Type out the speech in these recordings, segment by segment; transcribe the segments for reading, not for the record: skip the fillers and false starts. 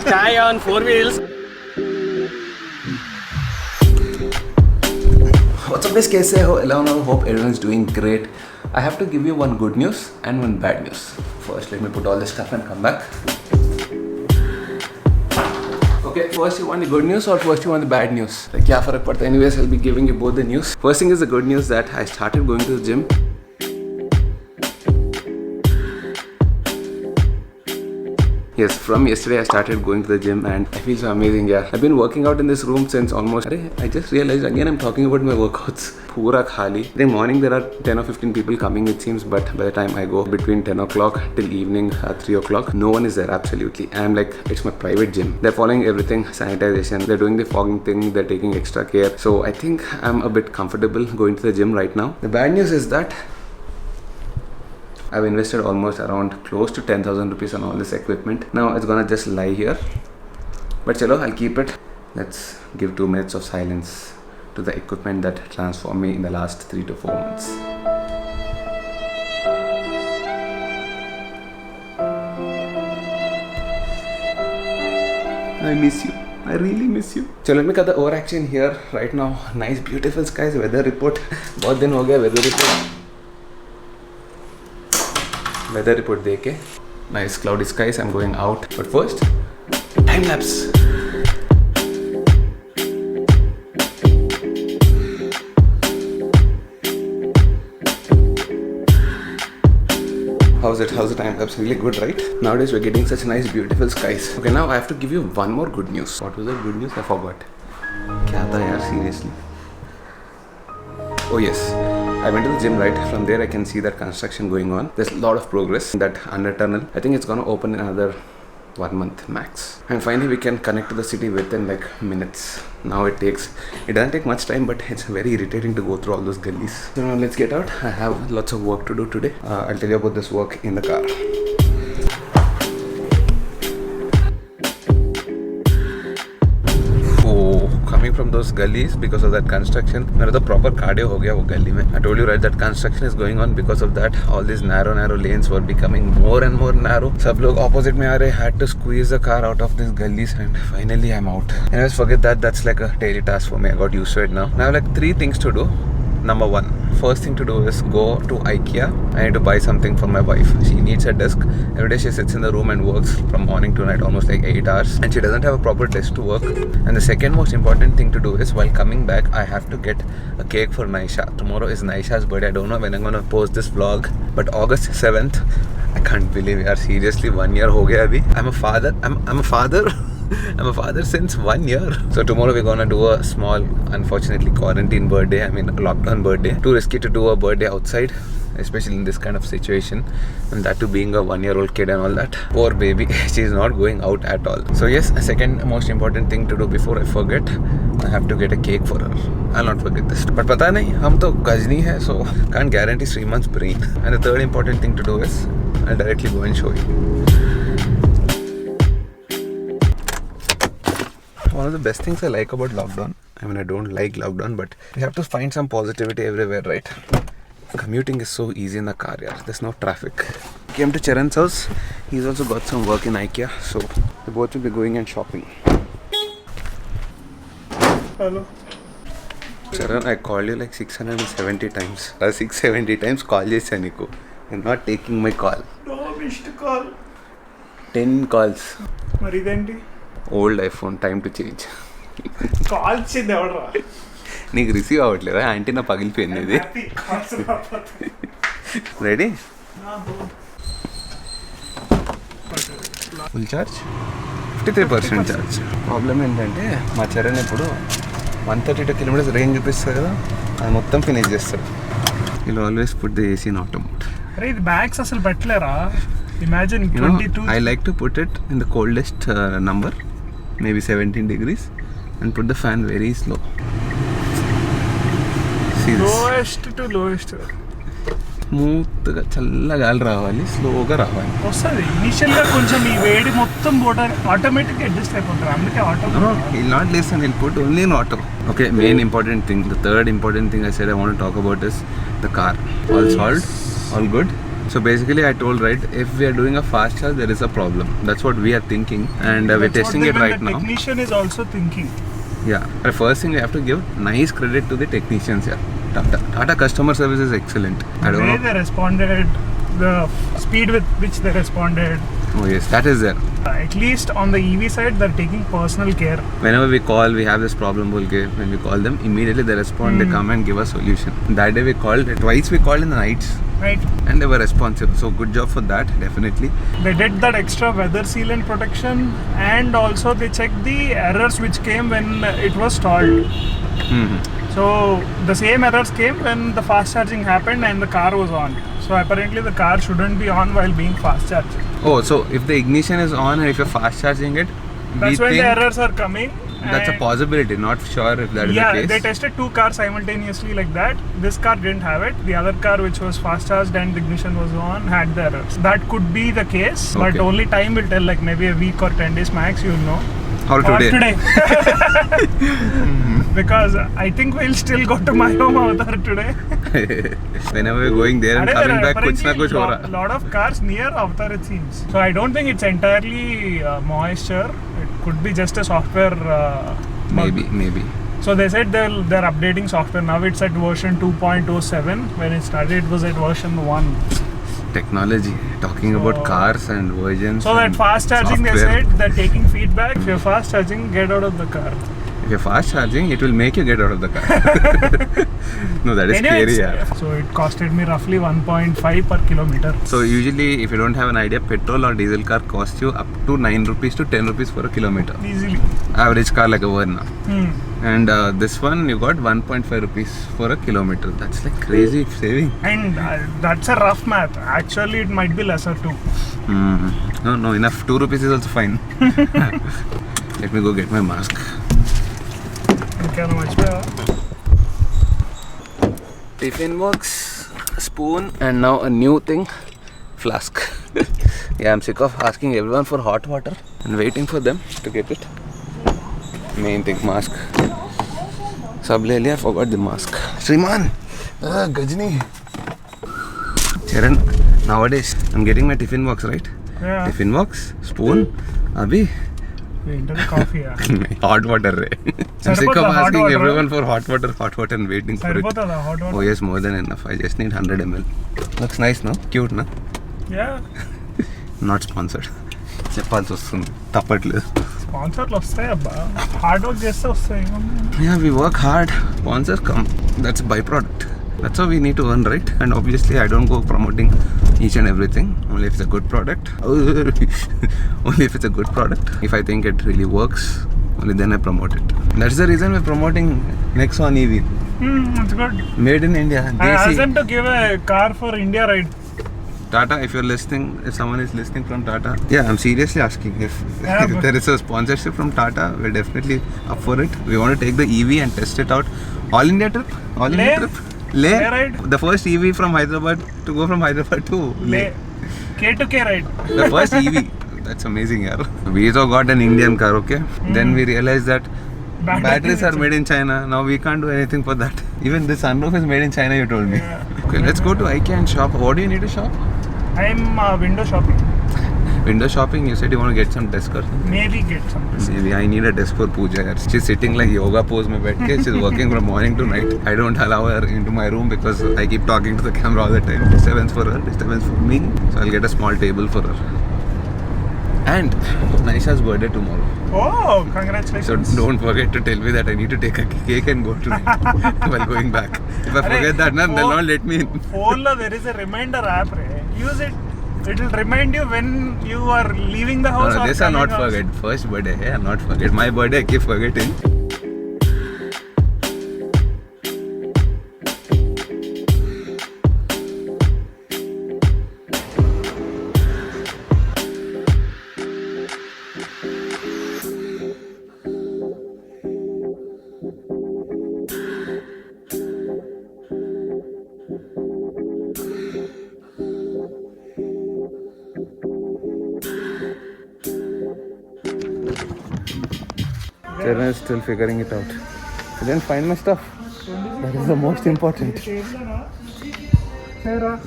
Chai on four wheels. What's up guys, कैसे हो? Hope everyone is doing great. I have to give you one good news and one bad news. First, let me put all this stuff and come back. Okay, first you want the good news or first you want the bad news? Like, yeah, for a part. Anyways, I'll be giving you both the news. First thing is the good news that I started going to the gym. Yes, from yesterday I started going to the gym and I feel so amazing, yeah. I've been working out in this room since almost... I just realized again I'm talking about my workouts. Pura khali. I think morning there are 10 or 15 people coming it seems, but by the time I go between 10 o'clock till evening 3 o'clock, no one is there absolutely. I'm like, it's my private gym. They're following everything, sanitization, they're doing the fogging thing, they're taking extra care. So I think I'm a bit comfortable going to the gym right now. The bad news is that I've invested almost around close to 10,000 rupees on all this equipment. Now it's gonna just lie here. But chalo, I'll keep it. Let's give 2 minutes of silence to the equipment that transformed me in the last 3 to 4 months. I miss you. I really miss you. So let me cut the overaction here right now. Nice beautiful skies. Weather report. बहुत दिन हो गया weather report. Weather report deke. Nice cloudy skies. I'm going out. But first, time lapse. How's it? How's the time lapse? Really good, right? Nowadays we're getting such nice beautiful skies. Okay, now I have to give you one more good news. What was the good news? I forgot. Kya tha yaar, seriously? Oh yes. I went to the gym, right? From there I can see that construction going on. There's a lot of progress. That under tunnel, I think it's gonna open in another 1 month max. And finally we can connect to the city within like minutes. Now it doesn't take much time, but it's very irritating to go through all those gullies. So now let's get out. I have lots of work to do today. I'll tell you about this work in the car. Coming from those gullies because of that construction, मेरा तो proper cardio हो गया वो गली में. I told you right that construction is going on. Because of that all these narrow lanes were becoming more and more narrow. सब लोग opposite में आ रहे, had to squeeze the car out of these gullies and finally I'm out. Anyways, forget that. That's like a daily task for me. I got used to it now. Now I have like 3 things to do. Number 1, first thing to do is go to IKEA. I need to buy something for my wife. She needs a desk. Every day she sits in the room and works from morning to night, almost like 8 hours. And she doesn't have a proper desk to work. And the second most important thing to do is while coming back, I have to get a cake for Naisha. Tomorrow is Naisha's birthday. I don't know when I'm gonna post this vlog, but August 7th. I can't believe we are seriously 1 year ho gaya abhi. I'm a father. I'm a father. I'm a father since 1 year. So tomorrow we're gonna do a small, unfortunately quarantine birthday. I mean lockdown birthday. Too risky to do a birthday outside, especially in this kind of situation, and that too being a 1-year-old kid and all that. Poor baby, she's not going out at all. So yes, a second most important thing to do before I forget, I have to get a cake for her. I'll not forget this. But pata nahi, hum to Gajni hai, so can't guarantee Sriman's brain. And the third important thing to do is I'll directly go and show you. One of the best things I like about lockdown, I mean I don't like lockdown, but we have to find some positivity everywhere, right? Commuting is so easy in the car, yeah. There's no traffic. Came to Charan's house. He's also got some work in IKEA, so we both will be going and shopping. Hello. Charan, I called you like 670 times. 670 times call chesa niku. You're not taking my call. No missed call. 10 calls. Mari identi? Old iPhone, time to change. Call chindi evadra? నీకు receive అవ్వట్లేదా? Antenna పగిలిపోయింది ఇది. Ready? Full charge, 53% charge. Problem ఏంటంటే మా చరణ్ ఇప్పుడు 132 kilometres range చూపిస్తుంది కదా, అది మొత్తం ఫినిష్ చేస్తాడు. He'll always put the AC in auto mode. అరే ఇది బ్యాగ్స్ అసలు పెట్టలేరా? Imagine 22. I like to put it in the coldest number, maybe 17 degrees, and put the fan very slow. Lowest to lowest. స్మూత్గా చల్లగా గాలి రావాలి, స్లోగా రావాలి. వస్తుంది ఇనిషియల్గా కొంచెం ఈ వేడి మొత్తం పోవడం ఆటోమేటిక్గా అడ్జస్ట్ అయిపోతారు, అందుకే auto. He'll not listen, he'll put only in auto. Okay, main important thing, the third important thing I said I want to talk about is the car. All solved, all good. So basically I told, right, if we are doing a fast charge, there is a problem. That's what we are thinking, and we're That's what testing it right the now. technician is also thinking. Yeah, the first thing we have to give nice credit to the technicians here. Tata customer service is excellent. I The don't way know. they responded, the speed with which they responded. Oh yes, that is there. At least on the EV side, they're taking personal care. Whenever we call, we have this problem, Bulke. When we call them, immediately they respond, they come and give a solution. That day we called, twice we called in the nights, Right? and they were responsive. So good job for that, definitely. They did that extra weather sealant protection, and also they checked the errors which came when it was stalled. So the same errors came when the fast charging happened and the car was on. So apparently the car shouldn't be on while being fast charged. Oh, so if the ignition is on and if you're fast charging it, That's we when think the errors are coming. that's a and- possibility. Not sure if that is Yeah, the they case. tested two cars simultaneously like that. This car didn't have it. The other car, which was fast charged and the ignition was on, had the errors. That could be the case, but Okay. only time will tell. Like maybe a week or 10 days max, you'll know. Or today. Because I think we'll still go to my home avatar today. Whenever we're going there and Arey, coming there are back, kuch na kuch ho apparently raha. lot of cars near avatar it seems. So I don't think it's entirely moisture. It could be just a software bug. Maybe. So they said they're updating software. Now it's at version 2.07. When it started, it was at version 1. Technology. Talking about cars and versions. So that and fast charging, they software. said they're taking feedback. If you're fast charging, get out of the car. If you're fast charging, it will make you get out of the car. No, that is Anyway, scary. Yeah. so it costed me roughly 1.5 per kilometer. So usually, if you don't have an idea, petrol or diesel car costs you up to 9 rupees to 10 rupees for a kilometer. Easily. Average car like a Verna. Hmm. And this one you got 1.5 rupees for a kilometer. That's like crazy saving. And that's a rough math. Actually, it might be lesser too. No, enough. 2 rupees is also fine. Let me go get my mask. Okay, no much better. Tiffin box, spoon, and now a new thing, flask. Yeah, I'm sick of asking everyone for hot water and waiting for them to get it. Main thing, mask. Sab le liya, forgot the mask. Shriman, Gajni. Charan, nowadays I'm getting my tiffin box, right? Yeah. Tiffin box, spoon, abhi. Into the coffee, yeah. Hot water. I'm sick of Saripotha hot asking water. everyone for hot water and waiting for it. Saripotha hot water. Oh yes, more than enough. I just need 100 ml. Looks nice, no? Cute, no? Yeah. Not sponsored. చెప్పాల్సి వస్తుంది తప్పట్లేదు. స్పాన్సర్లు వస్తాయి అబ్బా hard work చేస్తే వస్తాయి. Yeah, we work hard. Sponsors come. That's a byproduct. That's how we need to earn, right? And obviously, I don't go promoting each and everything. Only if it's a good product. Only if it's a good product. If I think it really works, only then I promote it. That's the reason we're promoting Nexon EV. It's good. Made in India. I asked Desi. them to give a car for India ride. Tata, if you're listening, if someone is listening from Tata, yeah, I'm seriously asking if but- there is a sponsorship from Tata, we're definitely up for it. We want to take the EV and test it out. All India trip? All India Leh. trip? Leh? Leh ride. The first EV from Hyderabad to go from Hyderabad to Leh. K2K ride. The first EV. That's amazing, yaar. We also got an Indian car, okay? Then we realized that batteries are made in China. Now we can't do anything for that. Even this sunroof is made in China, you told me. Yeah. Okay, let's go to IKEA and shop. What do you need to shop? I'm window shopping. Window shopping, you said you want to get some desk or something. Maybe get some. Maybe I need a desk for Pooja. Yaar. She's sitting like yoga pose mein baith ke. She's working from morning to night. I don't allow her into my room because I keep talking to the camera all the time. Disturbance for her, disturbance for me. So I'll get a small table for her. And Naisha's birthday tomorrow. Oh, congratulations. So don't forget to tell me that I need to take a cake and go to while going back. If I forget that, they'll not let me in. Phone lo there is a reminder app. Use it. It will remind you when you are leaving the house. No, or this I'll not coming out. forget. First birthday, I'll not forget. My birthday, I keep forgetting. Charan is still figuring it out. I didn't find my stuff. That is the most important. Sarah.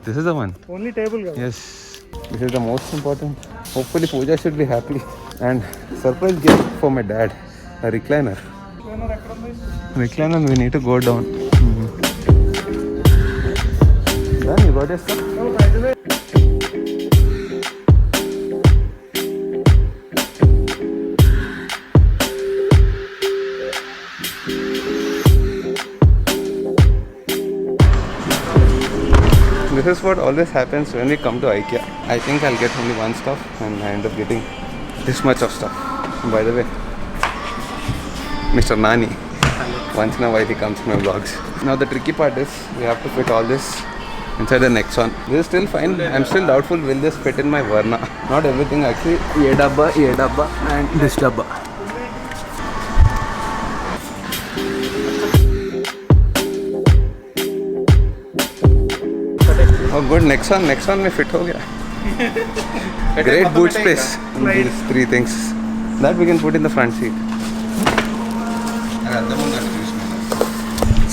This is the one. Only table కదా. Yes. This is the most important. Hopefully Pooja should be happy. And surprise gift for my dad. A recliner. Recliner, we need to go down. Done, you got your stuff? Oh, by the way. This is what always happens when we come to IKEA. I think I'll get only one stuff and I end up getting this much of stuff. By the way, Mr. Nani, once in a while he comes to my vlogs. Now the tricky part is we have to fit all this inside the next one. This is still fine. I'm still doubtful will this fit in my Verna. Not everything actually. Ye dabba and this dabba. Oh good, next one may fit ho gaya. Great boot space in these three things. That we can put in the front seat.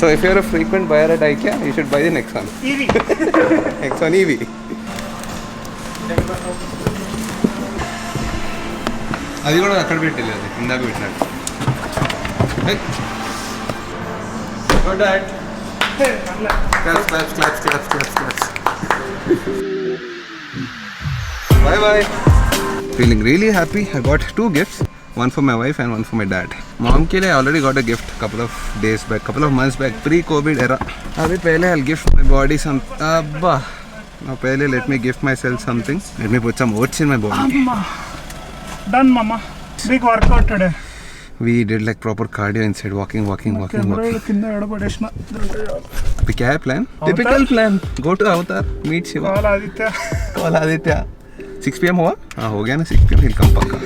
So if you're a frequent buyer at IKEA, you should buy the next one. EV. Next one EV. అది కూడా అక్కడ పెట్టలేదు ఇందాక పెట్టినట్టు. Good dad. Claps. Bye. Feeling really happy. I got 2 gifts. One for my wife and one for my dad. Mom ke liye I already got a gift couple of months back, pre-COVID era. Abhi pehle I'll gift my body some. Abba. Now pehle let me gift myself something. Let me put some oats in my body. Amma. Done, mama. Big workout today. We did like proper cardio inside, walking. కింద ఎడబడేసిన. Abhi kya hai plan? Typical plan. Go to Avatar, meet Shiva. Call Aditya. 6 PM हुआ? हाँ हो गया ना 6 PM. He'll come पक्का.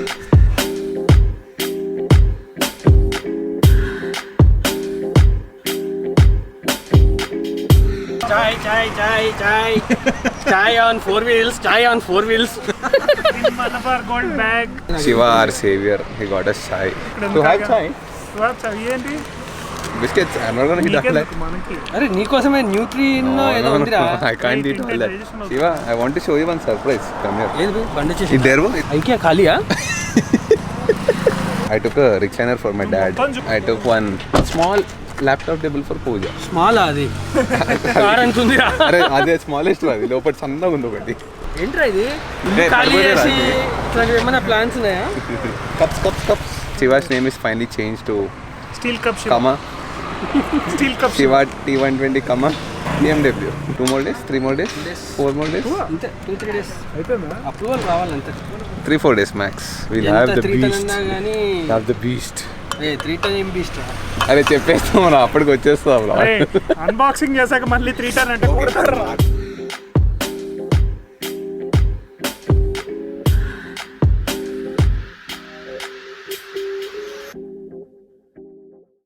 Chai on 4 wheels. In Malabar gold bag. Shiva, our savior, he got us chai. To have chai? ఏంటి? Biscuits. I'm not gonna eat all that. మనకి. అరే నీకోసమే న్యూట్రీన్ ఏదో ఉందిరా. I can't eat all that. Shiva, I want to show you one surprise. Come here. ఏది బండి చేసి Is there one? IKEA ఖాళీయా? I took a recliner for my dad. I took one small laptop table for Pooja. Small అది car అనుకుందిరా. అరే అదే smallest అది లోపల సన్నగా ఉంది ఒకటి. ఏంట్రా ఇది Hey, ఖాళీ పడిపోయారా చేసి ఇది? ఇట్లాంటివి ఏమైనా ప్లాన్స్ ఉన్నాయా? Cups. Shiva's name is finally changed to steel cup Kama. Steel cup Shiva T120 Kama. BMW. 2 more days, 3 more days, 4 more days, అంతే 2-3 డేస్ అయిపోయిందా? అప్రూవల్ రావాలంతే. 3-4 days max. We'll have ఎంత the 3 టన్ beast. అన్నా కానీ Have the beast. 3 టన్ ఏం beast. అరే చెప్పేస్తాం మనం అప్పటికి వచ్చేస్తాం. అన్బాక్సింగ్ చేశాక మళ్ళీ 3 టన్ అంటే కొడతారు.